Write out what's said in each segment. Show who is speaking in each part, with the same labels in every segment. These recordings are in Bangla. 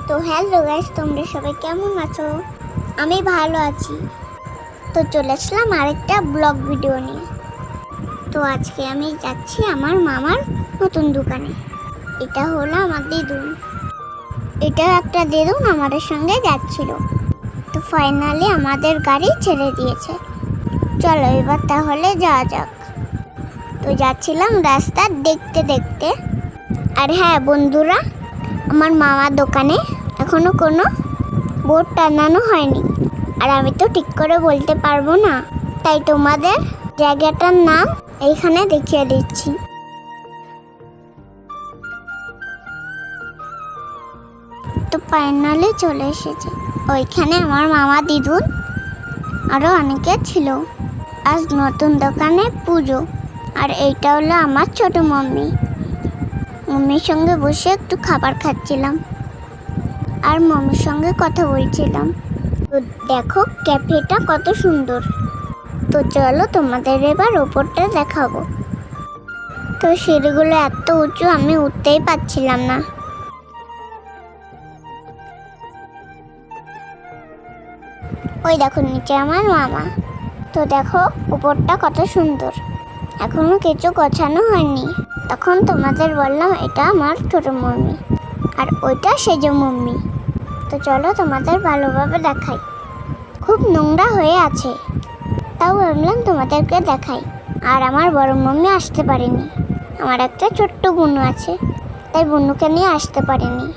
Speaker 1: তো হ্যালো গাইস, তোমরা সবাই কেমন আছো? আমি ভালো আছি। তো চলে আসলাম আরেকটা ব্লগ ভিডিও নিয়ে। তো আজকে আমি যাচ্ছি আমার মামার নতুন দোকানে। এটা হলো আমার দিদুন। এটা একটা দিদুন আমাদের সঙ্গে যাচ্ছিল। তো ফাইনালি আমাদের গাড়ি ছেড়ে দিয়েছে। চলো এবার তাহলে যাওয়া যাক। তো যাচ্ছিলাম রাস্তা দেখতে দেখতে। আর হ্যাঁ বন্ধুরা, আমার মামার দোকানে এখনো কোনো বোর্ড টানানো হয়নি, আর আমি তো ঠিক করে বলতে পারবো না, তাই তোমাদের জায়গাটার নাম এইখানে দেখিয়ে দিচ্ছি। তো ফাইনালি চলে এসেছে। ওইখানে আমার মামা, দিদুন আরও অনেকে ছিল। আজ নতুন দোকানে পুজো। আর এইটা হলো আমার ছোট মাম্মি। মাম্মির সঙ্গে বসে একটু খাবার খাচ্ছিলাম আর মাম্মির সঙ্গে কথা বলছিলাম। তো দেখো ক্যাফেটা কত সুন্দর। তো চলো তোমাদের এবার ওপরটা দেখাবো। তো সিঁড়িগুলো এত উঁচু, আমি উঠতেই পারছিলাম না। ওই দেখো নিচে আমার মামা। তো দেখো উপরটা কত সুন্দর, এখনো কিছু গোছানো হয়নি। তখন তোমাদের বললাম এটা আমার ছোট মাম্মি, আর ওইটা সেজ মাম্মি। তো চলো তোমাদের ভালোভাবে দেখাই। খুব নোংরা হয়ে আছে, তাও ভাবলাম তোমাদেরকে দেখাই। আর আমার বড় মাম্মি আসতে পারেনি, আমার একটা ছোট্ট বোনু আছে, তাই বোনুকে নিয়ে আসতে পারেনি।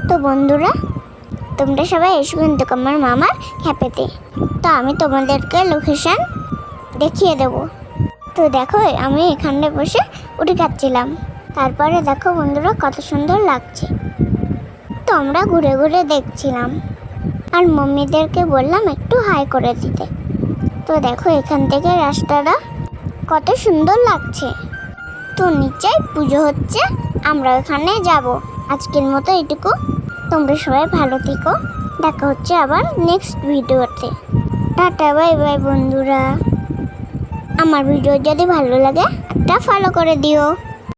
Speaker 1: তো বন্ধুরা, তোমরা সবাই এসো কিন্তু আমার মামার ক্যাফেতে। তো আমি তোমাদেরকে লোকেশন দেখিয়ে দেবো। তো দেখো আমি এখানে বসে উঠে খাচ্ছিলাম। তারপরে দেখো বন্ধুরা কত সুন্দর লাগছে। তো আমরা ঘুরে ঘুরে দেখছিলাম, আর মাম্মিদেরকে বললাম একটু হাই করে দিতে। তো দেখো এখান থেকে রাস্তাটা কত সুন্দর লাগছে। তো নিচেই পুজো হচ্ছে, আমরা ওখানে যাব। আজকের মতো এটুকু। তোমরা সবাই ভালো থেকো। দেখা হচ্ছে আবার নেক্সট ভিডিওতে। টাটা, বাই বাই বন্ধুরা। আমার ভিডিও যদি ভালো লাগে একটা ফলো করে দিও।